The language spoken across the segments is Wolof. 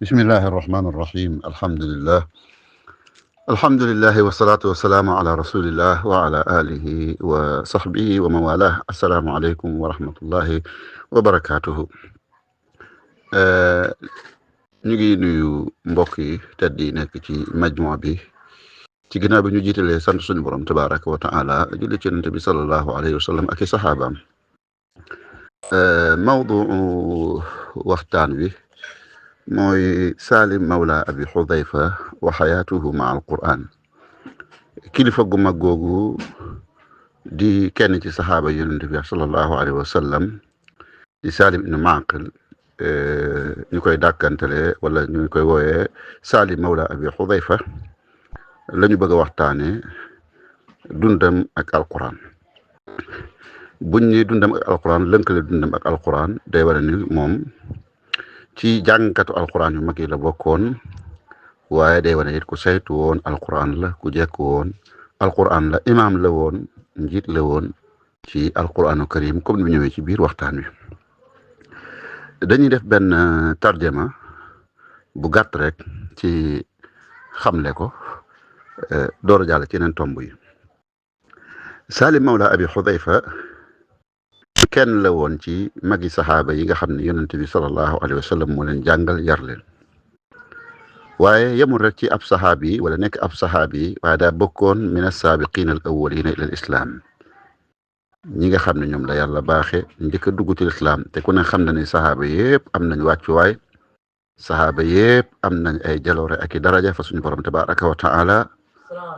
بسم الله الرحمن الرحيم الحمد لله والصلاة والسلام على رسول الله وعلى آله وصحبه ومن والاه السلام عليكم ورحمة الله وبركاته آه، ñu ngi nuyu mbokk yi tedd yi nekk ci majmua bi ci ginnaaw bi ñu jiitalee sant suñu borom tabaraka wa taala julli ci yonent bi sallallahu alayhi wa sallam ak i saxaabaam mawduu waxtaan wi mooy Salim Mawla Abi Xudayfa wa xayaatuhu ma alquran kilifa gu mag googu di kenn ci saxaaba yonent bi sallallahu alayhi wa sallam di Salim ibn Maqil ñu koy dàkkantele wala ñu koy wooyee Salim Mawla Abi Xudayfa la ñu bëgg a waxtaane dundam ak alquran buñ ni dundam ak alquran lënkale dundam ak alquran day wara ni moom ci jàngkatu alquran yu mag yi la bokkoon waaye day wane it ku saytu woon alquran la ku jekk woon alquran la imaam la woon njiit la woon ci alquranu karim comme ni mu ñëwee ci biir waxtaan wi dañuy def benn tarjama bu gàtt rek ci xamle ko door a jàll ci yeneen tomb yi Salim Mawla Abi Xudayfa kenn la woon ci magi saxaaba yi nga xam ne yonent bi sallallahu alayhi wa sallam moo leen jàngal yar leen waaye yemul rek ci ab saxaabi wala nekk ab saxaabi waaye daa bokkoon min as-saabiqiina al awwaliina ila al islaam ñi nga xam ne ñoom la yàlla baaxe njëkk a dugg ci lislaam te ku ne xam na ne saxaaba yëpp am nañ wàccuwaay saxaaba yëpp am nañ ay jaloore ak i daraja fa suñu borom tabaraka wa taala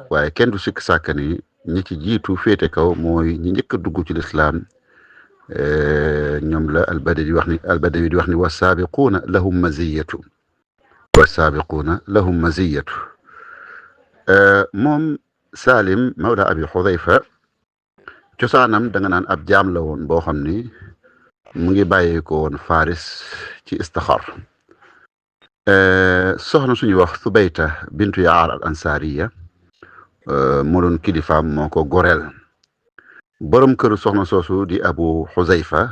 waaye kenn du sikk sàkk ni ñi ci jiitu féete kaw mooy ñi njëkk a dugg ci lislaam ñoom la albadawi di wax ni wasaabiquuna lahum maziyatu moom Salim Mawla Abi Xudayfa cosaanam da nga naan ab jaam la woon boo xam ni mu ngi bàyyi ko woon Faris ci Istaxar soxna suñu wax Subayta bintu Yaar al Ansaariya moo doon kilifaam moo ko goreel borom këru soxna soosu di Abu Xuzayfa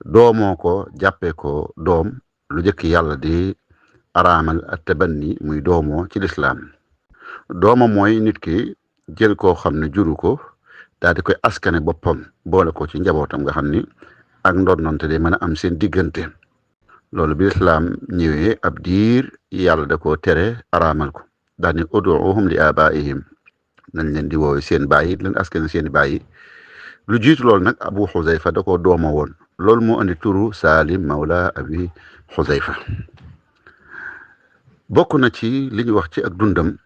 doomoo ko jàppee ko doom lu jëkk yàlla di araamal at-tabanni muy doomoo ci lislaam dooma mooy nit ki jël koo xam ne juru ko daal di koy askane boppam boole ko ci njabootam nga xam ni ak ndonnante day mën a am seen diggante loolu bi lislaam ñëwee ab diir yàlla da ko tere araamal ko daal ni uduuhum li abaihim nañ leen di woowe seen bàyyi leen askane seen bàyyi lu jiitu loolu nag Abu Xuzayfa da ko dooma woon loolu moo andi turu Salim Mawla Abi Xuzayfa bokk na ci li ñu wax ci ak dundam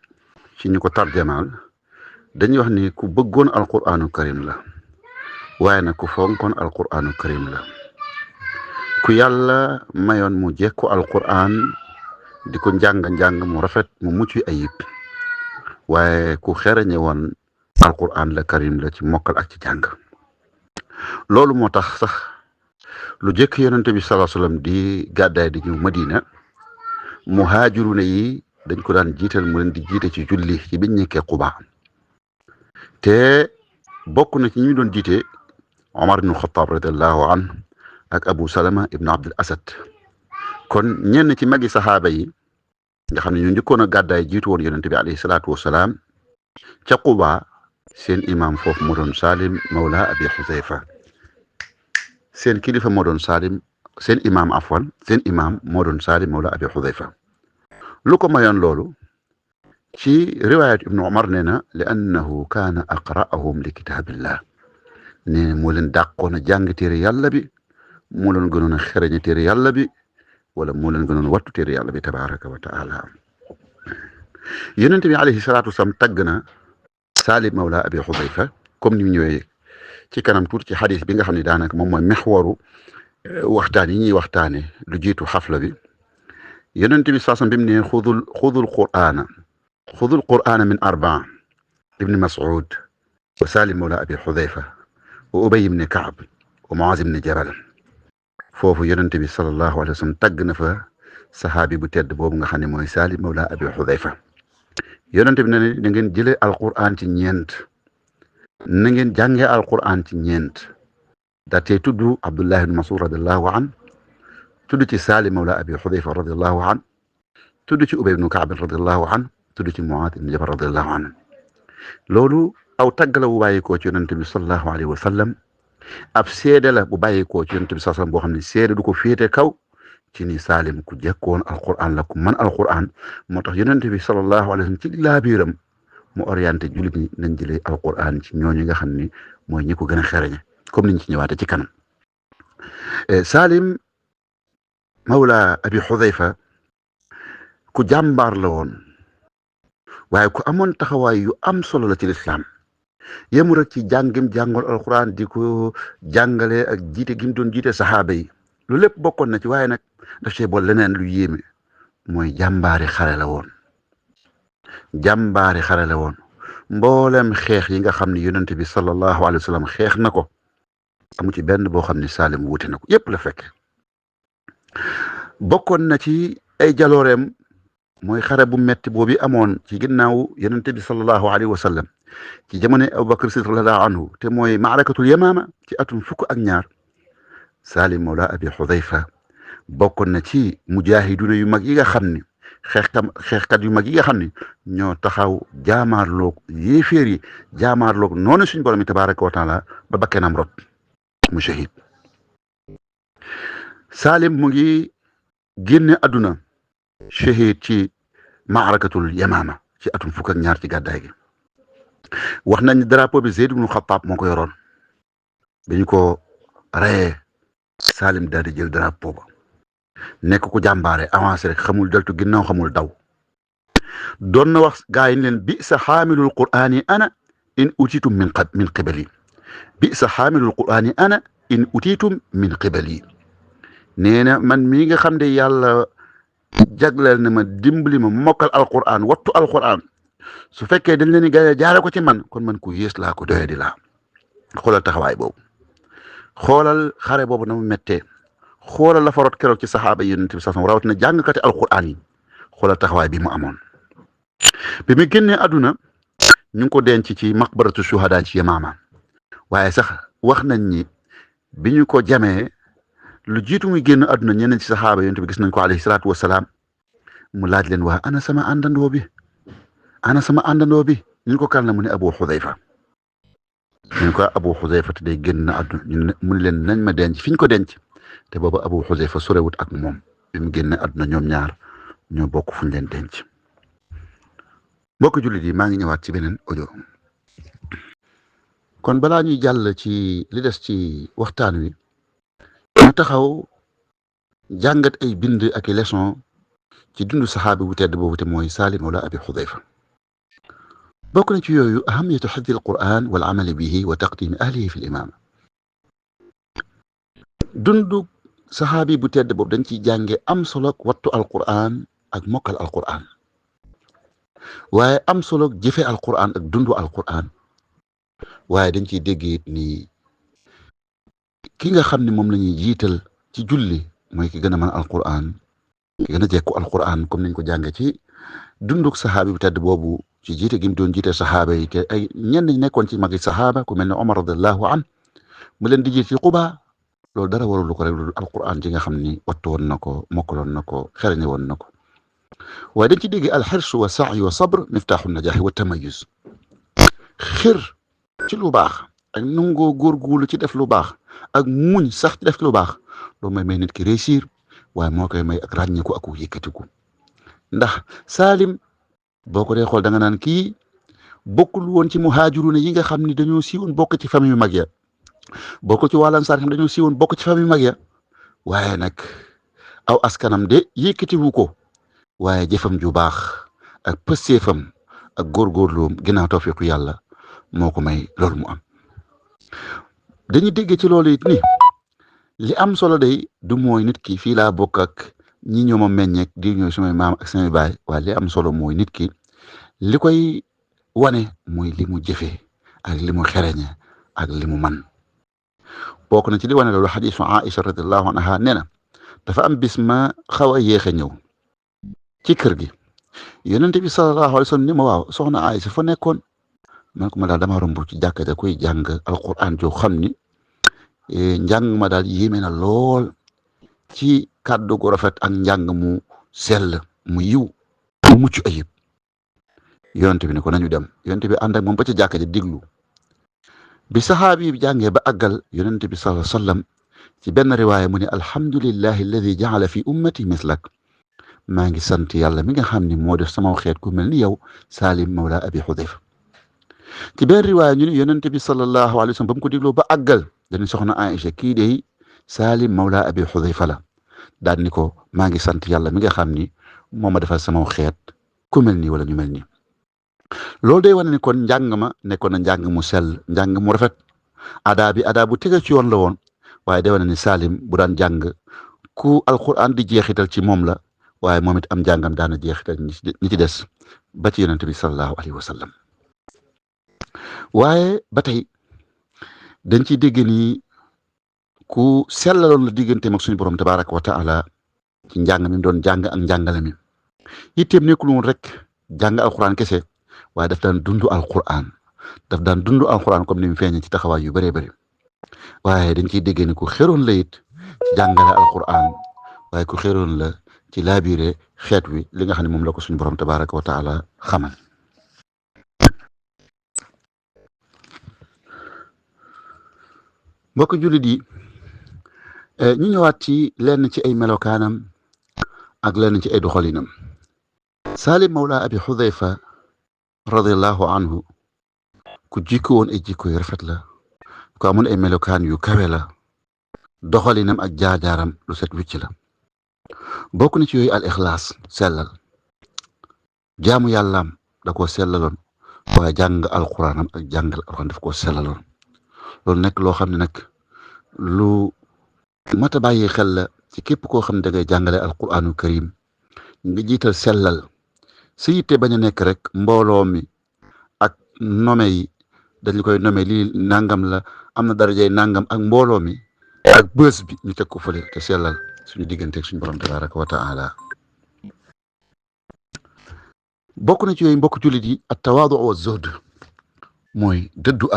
ci ñu ko tarjamaal dañuy wax ni ku bëggoon alquranu karim la waaye nag ku fonkoon alquranu karim la ku yàlla mayoon mu jekku alquran di ko njàng mu rafet mu mucc ayib waaye ku xereñe woon alquran la karim la ci mokkal ak ci jàng loolu moo tax sax lu jëkk yonente bi sallallahu alayhi wasallam di gàddaay di ñëw Madina muhaajiruna yi dañ ko daan jiital mu leen di jiite ci julli ci biñ nekkee Quba te bokk na ci ñi doon jiite Omar ibn Khattab radiyallahu an ak Abu Salama ibn Abdul Asad kon ñenn ci magi saxaaba yi nga xam ne ñu njëkkoon a gàddaay jiitu woon yonente bi alayhi salaatu wasalaam ca Quba seen imam foofu moo doon Salim Mawla Abi Xuzayfa seen kilifa moo doon Salim seen imam moo doon Salim Mawla Abi Xuzayfa lu ko mayoon loolu ci riwaayat ibnu Umar nee na li annahu kaana aqra'ahum li kitaabillah ne moo leen dàqoon a jàng téere yàlla bi moo leen gënoon a xereñe téere yàlla bi wala moo leen gënoon wattu téere yàlla bi tabaraka wa taala yonente bi alayhi salaatu wasalaam tagg na Salim Mawla Abi Xudayfa comme ni mu ñëwee ci kanam tuuti ci xadis bi nga xam ne daanaka moom mooy mexwaru waxtaan yi ñuy waxtaane lu jiitu xafla bi yonente bi saasam bi mu ne xudul qur'ana min arbaa ibni Mas'ud wa Salim Mawla Abi Xudayfa wa Ubay ibni Kaab wa Muaz ibni Jabal foofu yonente bi sallallahu alayhi wa sallam tagg na fa saxaabi bu tedd boobu nga xam ne mooy Salim Mawla Abi Xudayfa yonente bi ne na ngeen jëlee alquran ci ñeent na ngeen jàngee alquran ci ñeent daatee tudd Abdullah ibn Mas'ud radiallahu an tudd ci Salim Mawla Abi Xudayfa radiallahu an tudd ci Ubay ibnu Kaab radiyallahu anhu tudd ci Muaad ibnu Jabal radiyallahu anhu loolu aw tagg la bu bàyyikoo ci yonent bi sallallahu alayhi wa sallam ab seede la bu bàyyikoo ci yonent bi sallallahu boo xam ne seede du ko féete kaw ci ni Salim ku jekkoon alquran la ku man alquran moo tax yonent bi sallallahu alayhi wa sallam ci laabiiram mu orienté jullit ñi nañ jëlee alquran ci ñooñu nga xam ni mooy ñi ko gën a xereñe comme niñ ci ñëwaate ci kanam Salim mawla abi Xudayfa ku jàmbaar la woon waaye ku amoon taxawaay yu am solo la ci lislaam yemu rek ci jàngim jàngal alquran di ko jàngale ak jiite gim doon jiite saxaaba yi lu lépp bokkoon na ci waaye nag daf cee bool leneen lu yéeme mooy jàmbaari xare la woon jàmbaari xare la woon mboolem xeex yi nga xam ne yonent bi sallallahu alayhi wa sallam xeex na ko amu ci benn boo xam ne Salim wuute na ko yépp la fekk bokkoon na ci ay jalooreem mooy xare bu metti boobu amoon ci ginnaaw yonent bi sallallahu alayhi wa sallam ci jamono Abubakar Siddiq radiyallahu anhu te mooy maarakatul yamaama ci atum fukk ak ñaar Salim mawla abi Xudayfa bokkoon na ci mujaahiduna yu mag yi nga xam ni xeexkat yu mag yi nga xam ni ñoo taxaw jaamaarloog yéeféer yi jaamaarloog noonu suñu borom yi tabaraka wa taala ba bakkenam rot mu shahid Salim mu ngi génne àdduna shahid ci maarakatul yamaama ci atum fukk ak ñaar ci gàddaay gi wax nañ drapeau bi Zayd ibnu Xattaab moo ko yoroon bi ñu ko reyee Salim daal di jël drapeau ba nekk ku jàmbaare avancé rek xamul deltu ginnaaw xamul daw doon na wax gaa yi leen bi sa xaamilul qur'aani ana in utitum min qibali bi sa xaamilul qur'aani ana in utitum min qibali nee na man mii nga xam ne yàlla jagleel na ma dimbali ma mokkal alquran wattu alquran su fekkee dañ leen di gaye jaare ko ci man kon man ku yées laa ko doye di laa xoolal taxawaay boobu xoolal xare boobu na mu méttee xoolal la fa rot keroog ci saxaaba yi yonent bi sax rawatina jàngkati alquran yi xoolal taxawaay bi mu amoon bi mu génnee àdduna ñu ngi ko denc ci maqbaratu shuhada ci Yamaama waaye sax wax nañ ni bi ñu ko jamee lu jiitu muy génn àdduna ñeneen ci saxaaba yonent bi gis nañ ko alayhi salaatu wasalaam mu laaj leen waa ana sama àndandoo bi ñu ko kan la mu ne Abu Xudayfa ñu ko Abu Xudayfa te day génn àdduna mu ne leen nañ ma denc fi ñu ko denc te boobu Abu Xudayfa sorewut ak moom bi mu génne àdduna ñoom ñaar ñoo bokk fu ñu leen denc mbokk jullit yi maa ngi ñëwaat ci beneen audio kon balaa ñuy jàll ci li des ci waxtaan wi ñu taxaw jàngat ay bind ak i leçon ci dundu saxaabi bu tedd boobu te mooy Salim mawla abi Xudayfa bokk na ci yooyu ahamiyatu xifdi alquran wal amali bihi wa taqdimi ahlihi fi l imaama dundu saxaabi bu tedd boobu dañ ciy jànge am solo wattu alquran ak mokkal alquran waaye am solo jëfe alquran ak dundu alquran waaye dañ ciy dégg ni ki nga xam ne moom la ñuy jiital ci julli mooy ki gën a mën alquran ki gën a jekku alquran comme nañ ko jànge ci dunduk saxaabi bu tedd boobu ci jiite gi mu doon jiite saxaaba yi te ay ñenn ñi nekkoon ci magi saxaaba ku mel ne Omar radiallahu an mu leen di jiite ci Quba loolu dara warul ko rek alquran ji nga xam ni wattu woon na ko mokkaloon na ko xereñe woon na ko waaye dañ ci dégg alxirsu wa sa'i wa sabr miftaaxu najaaxi wa tamayuz xir ci lu baax ak nangoo góorgóorlu ci def lu baax ak muñ sax ci def lu baax loolu mooy may nit ki réussir waaye moo koy may ak ràññiku ak yëkkatiku ndax Salim boo ko dee xool da nga naan kii bokkul woon ci muhaajiruna yi nga xam ni dañoo siiwoon bokk ci famille mag ya bokk ci wàllan saar xam dañoo siiwoon bokk ci famille mag ya waaye nag aw askanam de yëkkatiwu ko waaye jëfam ju baax ak pësteefam ak góorgóorloom ginnaaw tawfiqu yàlla moo ko may loolu mu am dañuy dégg ci loolu it ni li am solo day du mooy nit ki fii laa bokk ak ñi ñoo ma meññeek di ñooy sumay maam ak samay baay waaye li am solo mooy nit ki li koy wane mooy li mu jëfee ak li mu xereñe ak li mu man bokk na ci li wane loolu xadiisu Aïcha radiallahu anha nee na dafa am bis ma xaw a yéex a ñëw ci kër gi yonente bi sallallahu alayhi wa sallam ni ma waaw soxna Aïcha fa nekkoon man ko ma daal dama romb ci jàkka da koy jàng alquran joo xam ni njàng ma daal yéeme na lool ci kàddu gu rafet ak njàng mu sell mu yiw mu mucc ayib yonent bi ne ko nañu dem yonent bi ànd ak moom ba ca jàkka ja diglu bi saxaabi bi jàngee ba àggal yonent bi sallallahu alayhi wa sallam ci benn riwaaya mu ne alhamdulillahi alladi jaala fi ummati mislak maa ngi sant yàlla mi nga xam ne moo def sama xeet ku mel ni yow Salim mawla abi Xudayfa ci benn riwaaya ñu ne yonent bi sallallahu alayhi wa sallam ba mu ko digloo ba àggal dañu soxna Aïcha kii de Salim mawla abi Xudayfa la daal ni ko maa ngi sant yàlla mi nga xam ni moo ma defal sama xeet ku mel nii wala ñu mel nii loolu day wane ni kon njàng ma nekkoon na njàng mu sell njàng mu rafet adaa bu tege ci yoon la woon waaye day wane ni Salim bu daan jàng ku alquran di jeexital ci moom la waaye moom it am njàngam daana jeexital ñi ci des ba ci yonent bi sallallahu alayhi wa sallam waaye ba tey dañ ciy dégg ni ku sellaloon la digganteem ak suñu borom tabaraka wa taala ci njàng mi doon jàng ak njàngale mi yitteem nekkul woon rek jàng alquran kese waaye daf daan dund alquran comme ni mu feeñee ci taxawaay yu bëree bëri waaye dañ ciy dégg ni ku xeroon la it ci jàngale alquran waaye ku xeroon la ci laabire xeet wi li nga xam ne moom la ko suñu borom tabaraka wa taala xamal mbokk jullit yi ñu ñëwaat ci lenn ci ay melokaanam ak lenn ci ay doxalinam Salim mawla abi Xudayfa radiallahu anhu ku jikko woon ay jikko yu rafet la ku amoon ay melokaan yu kawe la doxalinam ak jaajaaram lu set wicc la bokk na ci yooyu al ixlaas sellal jaamu yàllaam da koo sellaloon waaye jàng alquranam ak jàngal alquran daf koo sellaloon loolu nekk loo xam ne nag lu mat a bàyyi xel la ci képp koo xam ne da ngay jàngale alquranu karim nga jiital sellal sa yitte bañ a nekk rek mbooloo mi ak nome yi dañu koy nome lii nangam la am na darajay nangam ak mbooloo mi ak bës bi ñu teg ko fële te sellal suñu digganteeg suñu borom tabaraka wa taala bokk na ci yooyu mbokk jullit yi at tawaadu wa zuhd mooy dëddu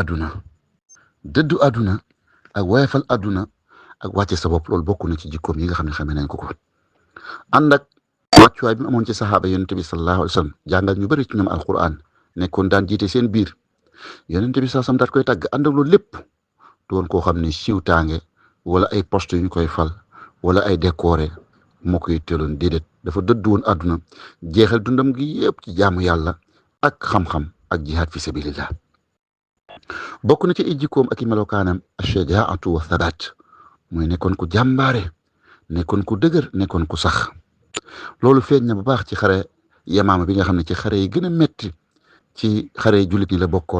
àdduna ak woyefal àdduna ak wàcce sa bopp loolu bokk na ci jikkoom yi nga xam ne xamee nañ ko ànd ak wàccuwaay bi mu amoon ci saxaaba yonente bi sallallahu alayhi wa sallam jàngal ñu bëri ci ñoom alquran nekkoon daan jiite seen biir yonente bi sallallahu alayhi wa sallam daat koy tàgg ànd ak loolu lépp doon koo xam ne siiwtaange wala ay poste yu ñu koy fal wala ay décoré moo koy teeloon déedéet dafa dëddu woon àdduna jeexal dundam gi yëpp ci jaamu yàlla ak xam-xam ak jihaad fi sabilillah bokk na ci ay jikkoom ak i melokaanam ash-shajaa'atu wa thabaat mooy nekkoon ku jàmbaare nekkoon ku dëgër nekkoon ku sax loolu feeñ na bu baax ci xare Yamaama bi nga xam ne ci xare yi gën a metti ci xare yi jullit yi la bokk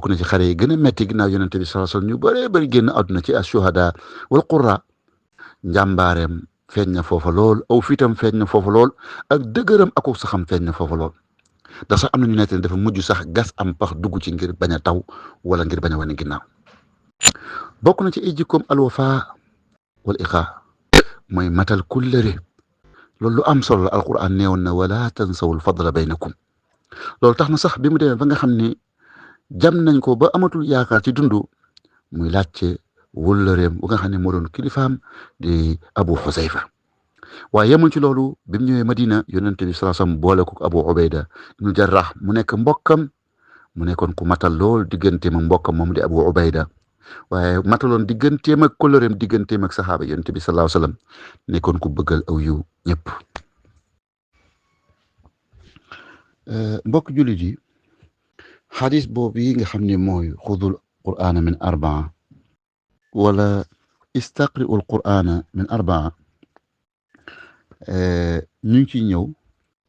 na ci xare yi gën a metti ginnaaw yonente bi sallallahu alayhi wasallam ñu bëree bëri génn àdduna ci ash-shuhada wal qurra njàmbaareem feeñ na foofa lool aw fitam feeñ na foofa lool ak dëgëram aku saxam feeñ na foofa lool ndax sax am na ñu nekk dafa mujj sax gas am pax dugg ci ngir bañ a taw wala ngir bañ a wane ginnaaw bokk na ci ay jikkoom alwafa wal iqa mooy matal kullëre loolu lu am solo la alquran neewoon na wala tansawul fadla baynakum loolu tax na sax bi mu demee ba nga xam ne jam nañ ko ba amatul yaakaar ci dundu muy laajte wëllëreem bu nga xam ne moo doon kilifaam di Abu Xuzayfa waaye yemul ci loolu bi mu ñëwee Madina yonente bi sallallahu alayhi wasallam boole ko Abu Ubayda ibnu Jarrah mu nekk mbokkam mu nekkoon ku matal lool digganteem ak mbokkam moom di Abu Ubayda waaye mataloon digganteem ak kóllëreem digganteem ak saxaaba yonente bi sallallahu alayhi wasallam nekkoon ku bëggal aw yiw ñëpp mbokk jullit yi xadis boobu yi nga xam ne mooy xudul qur'ana min arbaa wala istaqri'u alqur'ana min arbaa ñu ngi ciy ñëw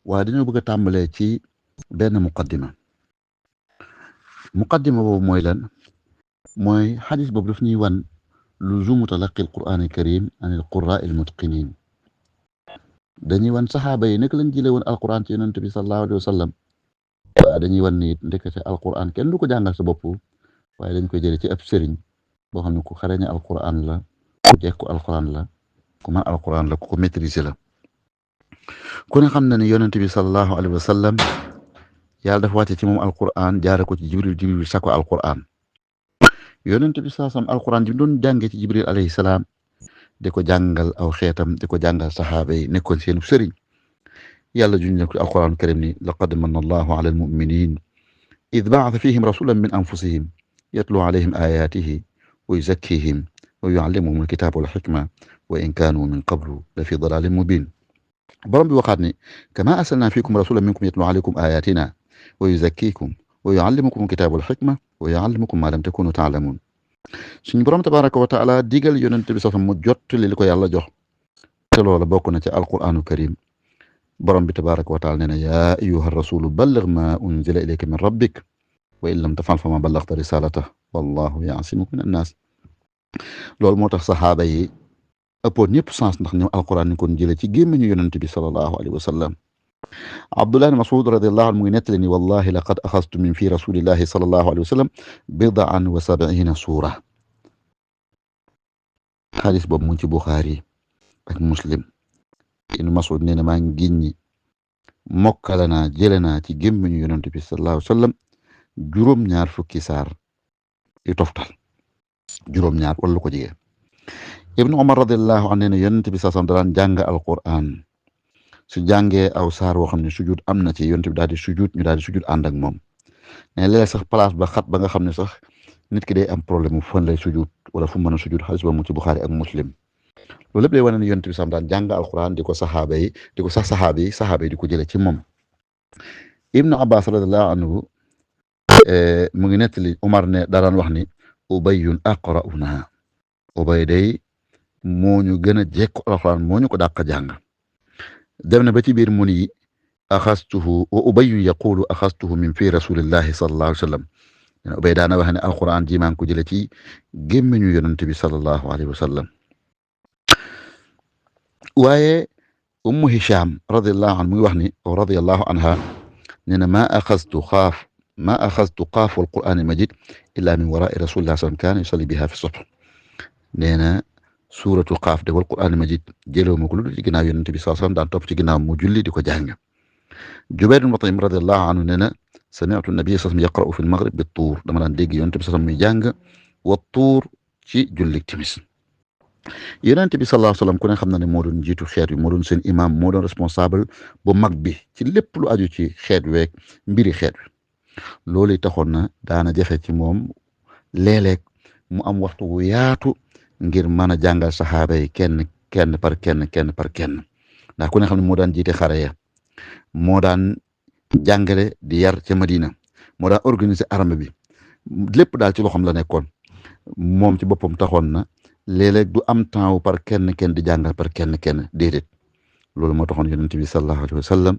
waaye dañoo bëgg a tàmbalee ci benn muqaddima boobu mooy lan mooy xadis boobu daf ñuy wan luzumu talaqi alqur'an alkarim an alqurra almutqinin dañuy wan saxaaba yi nekk lañ jëlee woon alqur'an ci yonent bi sallallahu alayhi wa sallam waaye dañuy wan ni ndekete alqur'an kenn du ko jàngal sa bopp waaye dañ koy jëlee ci ab sëriñ boo xam ne ku xarañe alqur'an la ku jekku alqur'an la ku mën alqur'an la ku ko maîtriser la ku ne xam na ne yonent bi sallallahu alayhi wa sallam yàlla dafa wàcce ci moom alqur'an jaare ko ci jibril sako alqur'an yonent bi sallallahu alayhi wa sallam alqur'an ji doon jàngee ci jibril alayhi salaam di ko jàngal aw xeetam di ko jàngal saxaaba yi nekkoon seen sëriñ yàlla juñ ne ko alquran karim ni laqad manna allahu ala almuminin id baata fihim rasulan min anfusihim yatlu alayhim ayatihi wa yuzakkihim wa yuallimuhum alkitaba wal hikma wa in kanu min qablu la fi dalalin mubin borom bi waxaat ni kama arsalna fikum rasulan minkum yatlu alaykum ayatina wa yuzakkikum wa yuallimukum alkitaba wal hikma wa yuallimukum ma lam takunu taalamun suñu borom tabaraka wa taala digal yonent bi sax mu jottali li ko yàlla jox te loola bokk na ci alquranu karim borom bi tabaraka wa taala nee na yaa ayuha rasulu balligh ma unzila ilayka min rabbik wa in lam tafal fa ma ballaghta risalatah wallahu yaasimuka min annaas loolu moo tax saxaaba yi ëppoon ñëpp sens ndax ñoom alquran ni kon jëlee ci gémmiñu yonent bi sallallahu alayhi wa sallam Abdullah ibn Mas'ud radiyallahu anhu mu ngi nettali ni wallahi laqad axastu min fi rasulillahi sallallahu alayhi wa sallam bid'an wa sab'ina suura xadis boobu mu ngi ci Buxaari ak Muslim ibn Mas'ud nee na maa ngi giññi mokkale naa jële naa ci gémmiñu yonent bi sallallahu alayhi wa sallam juróom-ñaar fukki saar yu toftal juróom-ñaar wala lu ko jege Ibn Umar radiyallahu anhu nee na yonent bi sallallahu alayhi wa sallam daan jàng alquran su jàngee aw saar woo xam ne sujud am na ci yonent bi daal di sujud ñu daal di sujud ànd ak moom mais léeg sax place ba xat ba nga xam ne sax nit ki day am problème mu fan lay sujud wala fu mu mën a sujud xaalis ba mu ci Buxaari ak Muslim loolu lépp day wane ne yonent bi sam daan jàng alquran di ko saxaaba yi di ko sax saxaaba yi di ko jëlee ci moom Ibn Abbas radiyallahu anhu mu ngi nettali Umar ne daan wax ni ubayyun aqra'una ubay day moo ñu gën a jekku alquran moo ñu ko dàq jàng dem na ba ci biir mu ni axastuhu wa ubayyu yaqulu axastuhu min fi rasulillahi sallallahu alayhi wa sallam ubay daana wax ne alquran ji maa ngi ko jëlee ci gémmiñu yonent bi sallallahu alayhi wa sallam waaye ummu hisham radiyallahu anha mu ngi wax ni radiyallahu anha nee na maa axastu qaaf alquran almajid illa min warai rasulillahi sallam kaana yusalli biha fi subh nee na suuratu qaaf de wal qur'aan majid jëloo ma ko lu dul ci ginnaaw yonent bi sallallahu alayhi wasallam daan topp ci ginnaaw mu julli di ko jàng Jubayr ibn Mut'im radiyallahu anhu nee na sami'tu nabiyya sallallahu alayhi wasallam yaqra'u fi al-maghrib bit-tuur dama daan dégg yonent bi sallallahu alayhi wasallam muy jàng wa tuur ci julli timis yonent bi sallallahu alayhi wasallam ku ne xam na ne moo doon jiitu xeet wi moo doon seen imam moo doon responsable bu mag bi ci lépp lu aju ci xeet week mbiri xeet wi loolu taxoon na daana jafe ci moom léeg-léeg mu am waxtu wu yaatu ngir mën a jàngal saxaaba yi kenn par kenn ndax ku ne xam ne moo daan jiite xare ya moo daan jàngale di yar ca Madina moo daan organiser armée bi lépp daal ci loxoom la nekkoon moom ci boppam taxoon na léeg-léeg du am temps par kenn di jàngal par kenn déedéet loolu moo taxoon yonent bi sallallahu alayhi wa sallam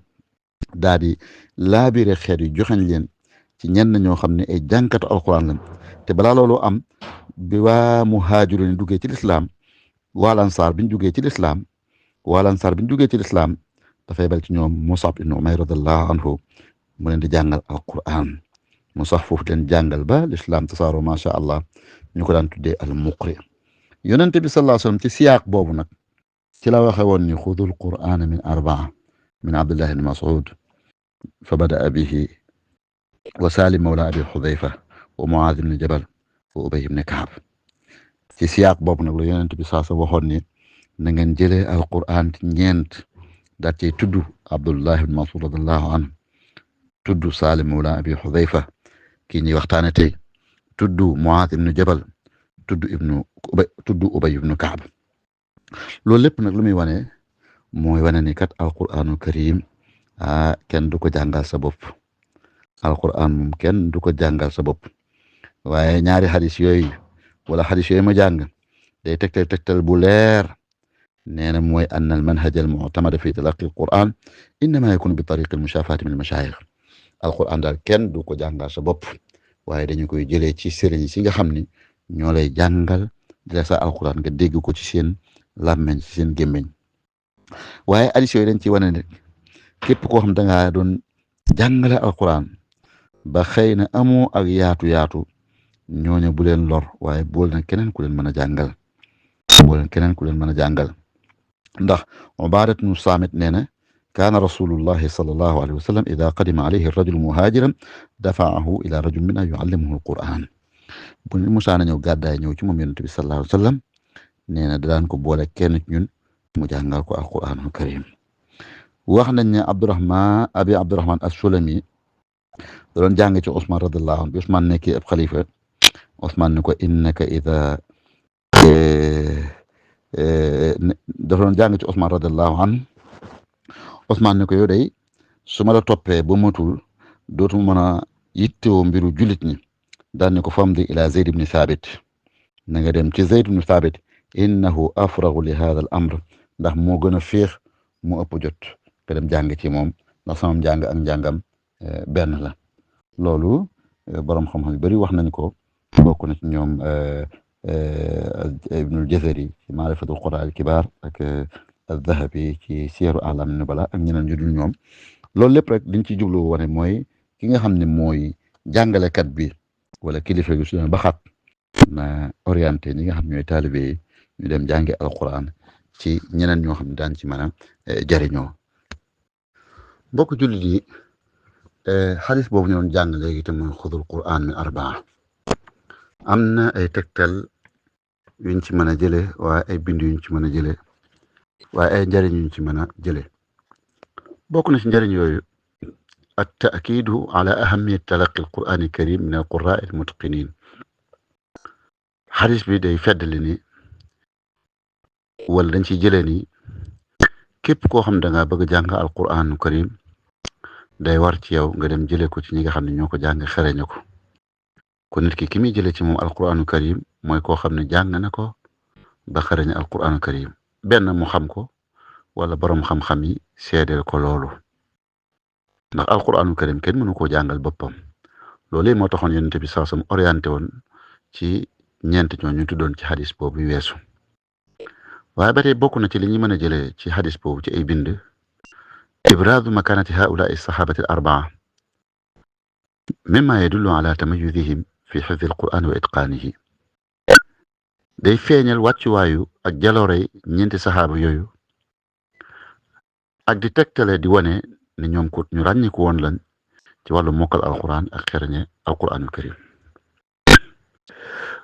daa di laabire xeet yu joxañ leen ci ñenn ñoo xam ne ay jànkatu alquran lañ te balaa loolu am bi waa muhaajiru ni duggee ci lislaam waa lansaar bi ñu duggee ci lislaam dafay bal ci ñoom Mus'ab ibn Umayr radiyallahu anhu mu leen di jàngal alquran mu sax foofu leen jàngal ba lislaam tasaaro macha allah ñu ko daan tuddee al muqri yonente bi sallallahu alayhi wasallam ci siyaaq boobu nag ci la waxe woon ni xudul qur'ana min arbaa min abdullah ibn mas'ud fa bada'a bihi wa salim mawla abi xudayfa wa muaaz ibn jabal wa ubay ibn kaab ci siyaaq boobu nag la yonente bi saa sa waxoon ni na ngeen jëlee alquran ci ñeent daal ci tudd abdullah ibn mas'ud radiyallahu anhu tudd salim mawla abi xudayfa kii ñuy waxtaane tey tudd muaaz ibn jabal tudd ubay ibn kaab loolu lépp nag lu muy wane mooy wane ni kat alquranul karim kenn du ko jàngal sa bopp alquran moom kenn du ko jàngal sa bopp waaye ñaari xadis yooyu wala xadis yooyu ma jàng day tegtal bu leer nee na mooy ann al manhaj al mu'tamad fi talaqi alquran innama yakunu bi tariqi al mushafati min al mashayikh alquran daal kenn du ko jàngal sa bopp waaye dañu koy jëlee ci sëriñ si nga xam ni ñoo lay jàngal di la sa alquran nga dégg ko ci seen làmmeñ ci seen gémmeñ waaye hadis yooyu dañ ci wane ne képp koo xam da ngaa doon jàngale alquran ba xëy na amoo ak yaatu ñooñu bu leen lor waaye bool na keneen ku leen mën a jàngal ndax Ubaadatu bnu Saamit nee na kaana rasulullahi sallallahu alayhi wa sallam ida qadima alayhi rajulu muhaajiran dafaahu ila rajul minna yuallimuhu alquran bu ñu musaana ñëw gàddaay ñëw ci moom yonent bi sallallahu alayhi wa sallam nee na daan ko boole kenn ci ñun mu jàngal ko alquranul karim wax nañ ne Abdurahman as-Sulami da doon jàng ci Ousmane radiyallahu anhu bi Ousmane nekkee ab xalifa Ousmane ni ko innaka ida dafa doon jàng ci Ousmane radiyallahu anhu Ousmane ni ko yow day su ma la toppee ba matul dootuma mën a yittewoo mbiru jullit ñi daan ni ko famdi ila Zayd ibn Thabit na nga dem ci Zayd ibn Thabit innahu afragu li hada al amr ndax moo gën a féex mu ëpp jot nga dem jàng ci moom ndax sama njàng ak njàngam benn la loolu borom xam-xam yu bëri wax nañ ko bokk na ci ñoom ibnul Jazari ci maarifatul Qur'an al kibaar ak al-Dhahabi ci Siyaru A'lam an-Nubala ak ñeneen ñu dul ñoom loolu lépp rek liñ ci jublu wane mooy ki nga xam ne mooy jàngalekat bi wala kilifa gi su ba xat na orienté ñi nga xam ñooy taalibe yi ñu dem jàngi alquran ci ñeneen ñoo xam ne daan ci mën a jariñoo mbokk jullit yi xadis boobu ñu doon jàng léegi te mooy xudul quran min arbaa am na ay tegtal yuñ ci mën a jële waaye ay bind yuñ ci mën a jële waaye ay njëriñ yuñ ci mën a jële bokk na ci njëriñ yooyu at taakidu ala ahamiyat talaqi alquran alkarim min alqurra almutqinin xadis bi day feddali ni wala dañ ciy jëlee ni képp koo xam da ngaa bëgg a jàng alquranu karim day war ci yow nga dem jëlee ko ci ñi nga xam ne ñoo ko jàng xereñu ko kon nit ki muy jëlee ci moom alquranu karim mooy koo xam ne jàng na ko ba xereñ alquranu karim benn mu xam ko wala borom xam-xam yi seedeel ko loolu ndax alquranu karim kenn mënu koo jàngal boppam loolu moo taxoon yonent bi saa sam orienté woon ci ñeent ñoo ñu tuddoon ci xadis boobu weesu waaye ba tey bokk na ci li ñu mën a jëlee ci xadis boobu ci ay bind ibraadu makanati haulaai sahabati al arbaa mimma yadullu ala tamayuzihim fi xifdi alquran wa itqaanihi day feeñal wàccuwaayu ak jaloorey ñeenti saxaaba yooyu ak di tegtale di wane ne ñoom ko ñu ràññiku woon lañ ci wàllu mokkal alquran ak xereñe alquranul karim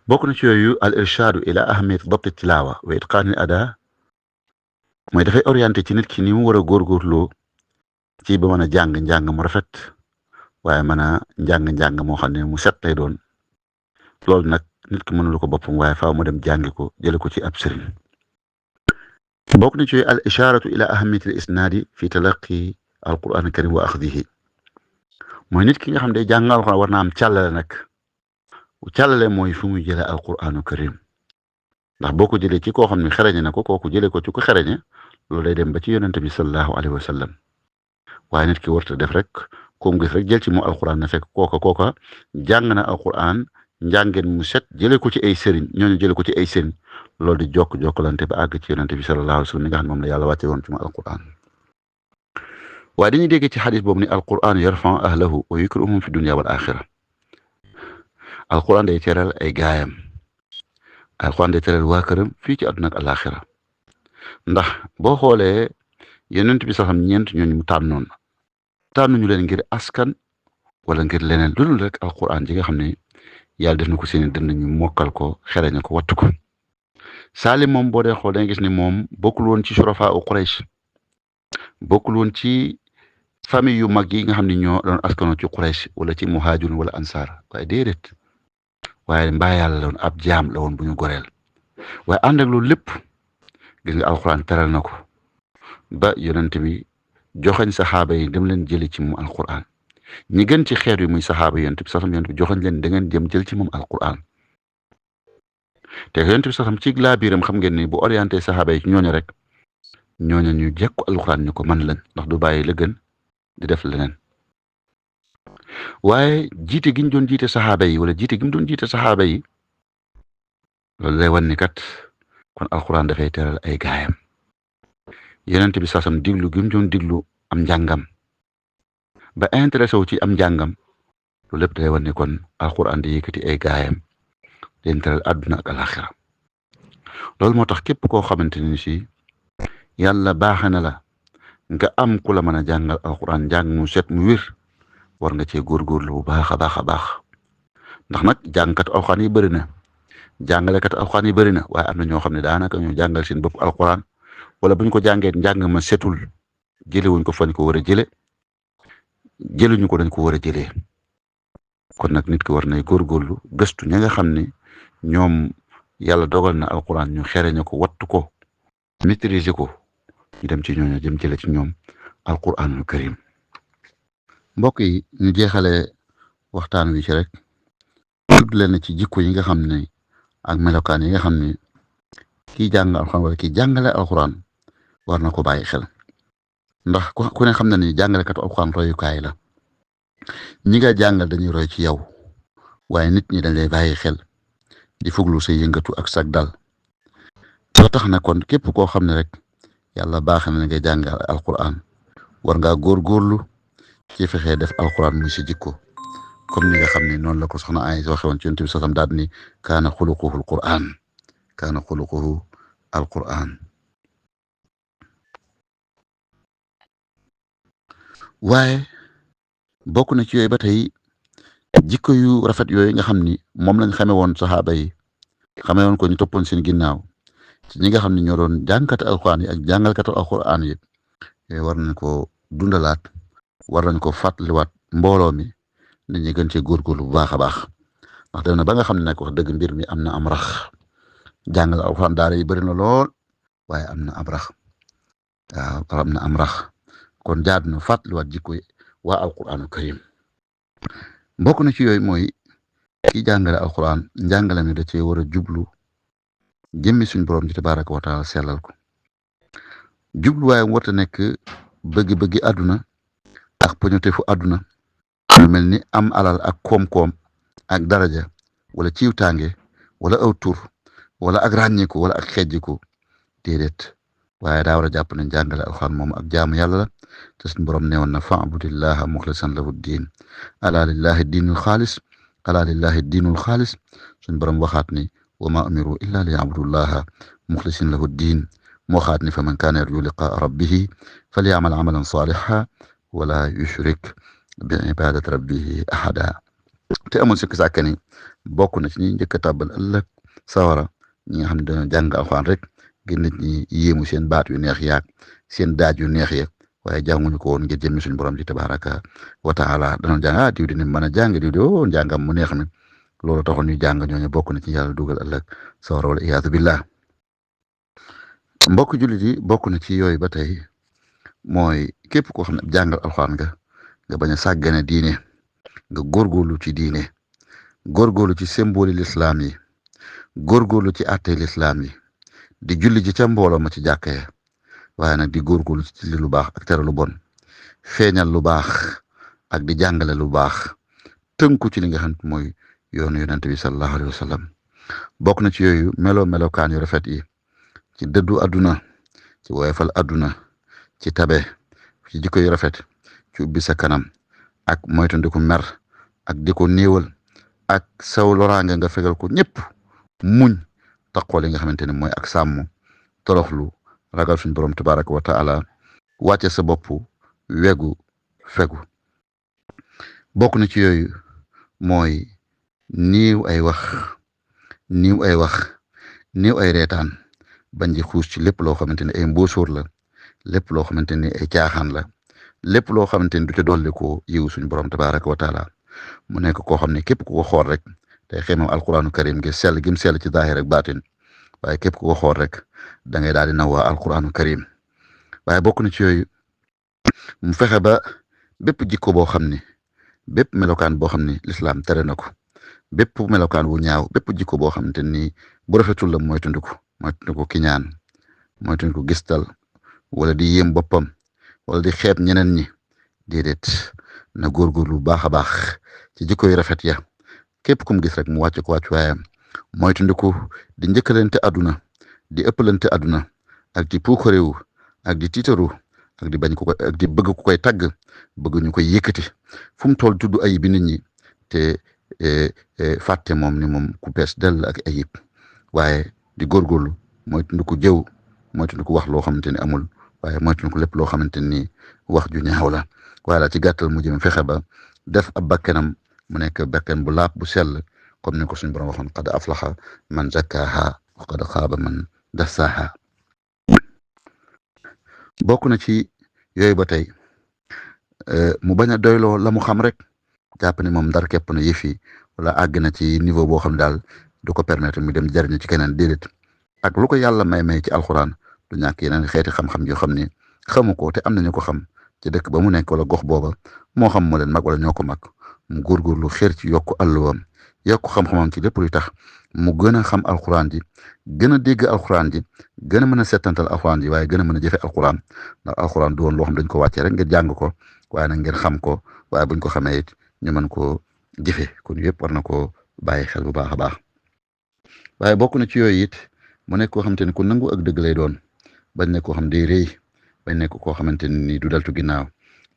bokk na ci yooyu al irshaadu ila ahamiyat dabt tilawa wa itqaani ada mooy dafay orienté ci nit ki ni mu war a góorgóorloo ci ba mën a jàng mu rafet waaye mën a njàng moo xam ne mu set lay doon loolu nag nit ki mënulu ko boppam waaye faaw mu dem jàngi ko jële ko ci ab sëriñ bokk na ci al isharatu ila ahamiyat al isnaadi fi talaqi al quran al karim wa axdihi mooy nit ki nga xam ne day jàng alquran war na am càllale nag càllale mooy fu muy jële al quranu karim ndax boo ko jëlee ci koo xam ne xereñe na ko kooku jëlee ko ci ko xereñe loolu day dem ba ci yonente bi sallallahu alayhi wa sallam waaye nit ki warta def rek koom gis rek jël ci moom alquran na fekk kooka jàng na alquran njàngeen mu set jëlee ko ci ay sëriñ ñooñu jëlee ko ci ay sëriñ loolu di jokkalante ba àgg ci yonente bi sallallahu alayhi wa sallam mi nga xam ne moom la yàlla wàcce woon ci moom alquran waaye dañuy dégg ci xadis boobu ni alquran yarfa ahlahu wa yukrimuhum fi dunya wal axira alquran day teral ay gaayam alquran day teral waa këram fii ci àdduna ak alaxira ndax boo xoolee yonent bi sax ñeent ñooñu mu tànnuñu leen ngir askan wala ngir leneen lu dul rek alquran ji nga xam ne yàlla def na ko seeni dënn ñu mokkal ko xereñe ko wattu ko Salim moom boo dee xool da nga gis ni moom bokkul woon ci surafa u Quraysh bokkul woon ci famille yu mag yi nga xam ne ñoo doon askano ci Quraysh wala ci muhaajirun wala ansaar waaye déedéet waaye mbaa yàlla la woon ab jaam la woon bu ñu goreel waaye ànd ak loolu lépp gis nga alquran teral na ko ba yonent bi joxañ saxaaba yi dem leen jëli ci moom alquran ñi gën ci xeet yi muy saxaaba yonent bi saxam yonent bi joxañ leen da ngeen jëm jël ci moom alquran te yonent bi saxam ci laa biiram xam ngeen ni bu orienté saxaaba yi ci ñooñu rek ñooñu ñu jekku alquran ñu ko man lañ ndax du bàyyi la gën di def leneen waaye jiite gi ñu doon jiite saxaaba yi wala jiite gi mu doon jiite saxaaba yi loolu lay wan ni kat kon alquran dafay teral ay gaayam yonent bi saxam diglu gi mu doon diglu am njàngam ba intéressé wu ci am njàngam loolu lépp day wan ni kon alquran di yëkkati ay gaayam leen teral àdduna ak alaxira loolu moo tax képp koo xamante ni si yàlla baaxe na la nga am ku la mën a jàngal alquran njàng mu set mu wér war nga cee góorgóorlu bu baax a baax a baax ndax nag jàngkatu alquran yi bëri na jàngalekat alquran yi bëri na waaye am na ñoo xam ne daanaka ñu jàngal seen bopp alquran wala bu ñu ko jàngee njàng ma setul jëlewuñ ko fañ ko war a jële jëluñu ko dañ ko war a jëlee kon nag nit ki war nay góorgóorlu gëstu ña nga xam ne ñoom yàlla dogal na alquran ñu xereñe ko wattu ko maîtriser ko ñu dem ci ñooñu jëm jële ci ñoom alquranul karim. mbokk yi ñu jeexale waxtaan wi ci rek tudd leen ci jikko yi nga xam ne ak melokaan yi nga xam ne kii jàng alquran wala kii jàngale alquran war na ko bàyyi xel ndax ku ne xam na ni jàngalekatu alquran royukaay la ñi nga jàngal dañuy roy ci yow waaye nit ñi dañ lay bàyyi xel di fuglu say yëngatu ak sag dal loo tax na kon képp koo xam ne rek yàlla baax na ngay jàngal alquran war ngaa góorgóorlu ci fexee def alquran muy si jikko comme ni nga xam ne noonu la ko soxna Aysa waxe woon ci Yonent bi sallam daal ni kaana xuluquhu alquran kaana xuluquhu alquran. waaye bokk na ci yooyu ba tey jikko yu rafet yooyu nga xam ni moom lañ xamee woon saxaaba yi xamee woon ko ñu toppoon seen ginnaaw ci ñi nga xam ne ñoo doon jàngkatu alquran yi ak jàngalkatu alquran yi yooyu war nañ ko dundalaat war nañ ko fàttaliwaat mbooloo mi nit ñi gën cee góorgóorlu bu baax a baax ndax dem na ba nga xam ne nag wax dëgg mbir mi am na am rax jàngal alquran daara yi bëri na lool waaye am na am rax waaw am na am rax kon jaadu na fàttaliwaat jikko waa alquranu karim. bokk na ci yooyu mooy ki jàngale alquran njàngale mi da cee war a jublu jëmmi suñ borom ji tabaraka wa taala sellal ko jubluwaay warta nekk bëgg-bëggi àdduna ak poñotefu àdduna lu mel ni am alal ak koom-koom ak daraja wala ciwtaange wala aw tur wala ak ràññiku wala ak xejjiku déedéet waaye daa war a jàpp ne jàngale alquran moom ak jaamu yàlla la te suñ borom newoon na fa'budillaha muxlisan lahu diin ala lillahi diinul xaalis ala lillahi diinul xaalis suñ borom waxaat ni wa ma umiru illa li ya'budullaha muxlisin lahu diin moo xaat ni fa man kaana yarju liqaa rabbihi falyamal amalan salihan wala yushrik bi ibadati rabbihi ahada. te amul sikk sàkk ni bokk na ci ñi njëkk a tàbbal ëllëg sawara ñi nga xam ne dañoo jàng alxuraan rek ngir nit ñi yéemu seen baat yu neex yaag seen daaj yu neex ya waaye jànguñu ko woon ngir jëmmi suñu borom ji tabaraka wa taala danoon jàng diw di ni mën a jàng diw di njàngam mu neex mi loolu taxoon ñu jàng ñooñu bokk na ci yàlla dugal ëllëg sawara wala iyaadu billah. mbokk jullit yi bokk na ci yooyu ba tey mooy képp koo xam ne jàngal alxuraan nga bañ a sàggane diine nga góorgóorlu ci diine góorgóorlu ci symbole l'islam yi góorgóorlu ci àtte l'islam yi di julli ji ca mbooloo ma ci jàkka ya waaye nag di góorgóorlu ci li lu baax ak tere lu bon feeñal lu baax ak di jàngale lu baax tënku ci li nga xam mooy yoonu yonent bi sallallahu alayhi wa sallam. bokk na ci yooyu melokaan yu rafet yi ci dëddu àdduna ci woyofal àdduna ci tabe ci jikko yu rafet ci ubbi sa kanam ak moytandiku mer ak di ko néewal ak saw loraange nga fegal ko ñëpp muñ taqoo li nga xamante ne mooy ak sàmm toroxlu ragal suñ borom tabaraka wa taala wàcce sa bopp wegu fegu. bokk na ci yooyu mooy niiw ay reetaan bañ di xuus ci lépp loo xamante ne ay mbóosóor la lépp loo xamante ni ay caaxaan la lépp loo xamante ni du te dolli ko yiw suñu borom tabaraka wa taala mu nekk koo xam ne képp ku ko xool rek day xeemam alquranu karim gi sell gim sell ci zaahir ak baatin waaye képp ku ko xool rek da ngay daal di nawaa alquranu karim. waaye bokk na ci yooyu mu fexe ba bépp jikko boo xam ne bépp melokaan boo xam ne lislaam tere na ko bépp melokaan wu ñaaw bépp jikko boo xamante ni bu rafetul la moytandiku kiñaan moytandiku gistal wala di yéem boppam wala di xeeb ñeneen ñi déedéet na góorgóorlu bu baax a baax ci jikko yu rafet ya képp kum gis rek mu wàcc ko wàcc waayam moytandiku di njëkkalante àdduna di ëppalante àdduna ak di puukarewu ak di tiitaru ak di bañ ko ak di bëgg ku koy tagg bëgg ñu koy yëkkati fu mu toll tudd ayib bi nit ñi te fàtte moom ni moom ku bees dell ak ayib waaye di góorgóorlu moytandiku jëw moytandiku wax loo xamante ni amul waaye moytandiku lépp loo xamante ni wax ju ñaaw la waaye la ci gàttal mu jëm fexe ba def ab bakkanam mu nekk bakkan bu laab bu sell comme ni ko suñu borom waxoon qad aflaha man zakkaha wa qad xaaba man dassaaha. bokk na ci yooyu ba tey mu bañ a doyloo la mu xam rek jàpp ne moom ndar képp na yëf yi wala àgg na ci niveau boo xam daal du ko permettre mu dem jariñu ci keneen déedéet ak lu ko yàlla may ci alxuraan du ñàkk yeneen xeeti xam-xam yoo xam ni xamu ko te am nañu ko xam ci dëkk ba mu nekk wala gox booba moo xam moo leen mag wala ñoo ko mag mu góorgóorlu xeer ci yokku àlluwam yokku xam-xamam ci lépp luy tax mu gën a xam alxuraan ji gën a dégg alxuraan ji gën a mën a settantal alxuraan ji waaye gën a mën a jëfe alxuraan ndax alxuraan du woon loo xam dañ ko wàccee rek ngir jàng ko waaye nag ngeen xam ko waaye buñ ko xamee it ñu mën koo jëfe kon yëpp war na koo bàyyi xel bu baax a baax waaye bokk na ci yooyu it mu nekk koo xamante ni ku nangu ak dëgg lay doon bañ nekk koo xam day rëy bañ nekk koo xamante ni du daltu ginnaaw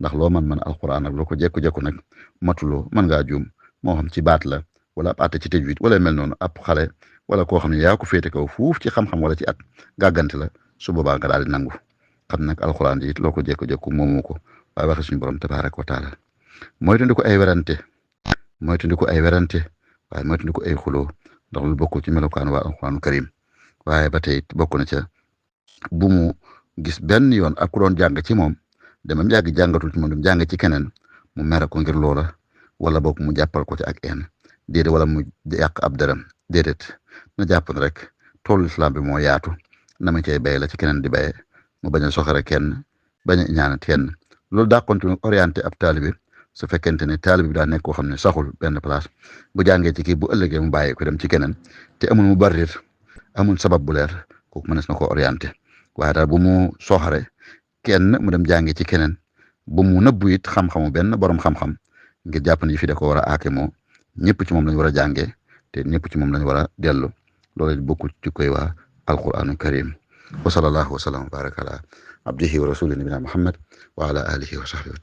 ndax loo man alxuraan ak loo ko jekku-jekku nag matuloo mën ngaa juum moo xam ci baat la wala ab àtte ci tajwid wala mel noonu ab xale wala koo xam ne yaa ko féete kaw fuuf ci xam-xam wala ci at gàggante la su boobaa nga daal di nangu xam nag alxuraan ji it loo ko jekku-jekku moomu ko waaye waxe suñu borom tabaaraka wa taala moytandiku ay werante waaye moytandiku ay xuloo ndax lu bokk ci melokaan waa alxuraanu karim waaye ba tey bokk na ca bu mu gis benn yoon ak ku doon jàng ci moom demam yàgg jàngatul ci moom dem jàng ci keneen mu mere ko ngir loola wala boog mu jàppal ko ci ak en déedéet wala mu yàq ab dërëm déedéet na jàpp ne rek toolu islam bi moo yaatu na ma cay bay la ci keneen di baye mu bañ a soxore kenn bañ a ñaanat kenn loolu daa continué orienté ab taalibe su fekkente ne taalibe bi daa nekk koo xam ne saxul benn place bu jàngee ci kii bu ëllëgee mu bàyyi ko dem ci keneen te amul mu barir amul sabab bu leer kooku mënees na ko orienté waaye daal bu mu soxare kenn mu dem jàngee ci keneen bu mu nëbbu it xam-xamu benn borom xam-xam ngir jàpp ne fi da ko war a aake moo ñëpp ci moom lañu war a jàngee te ñëpp ci moom lañu war a dellu loolu bokkul ci koy waa alquranu karim wa sallallahu wa sallam wa baraka ala abdihi wa rasuli nabina muhammad wa ala alihi wa sahbihi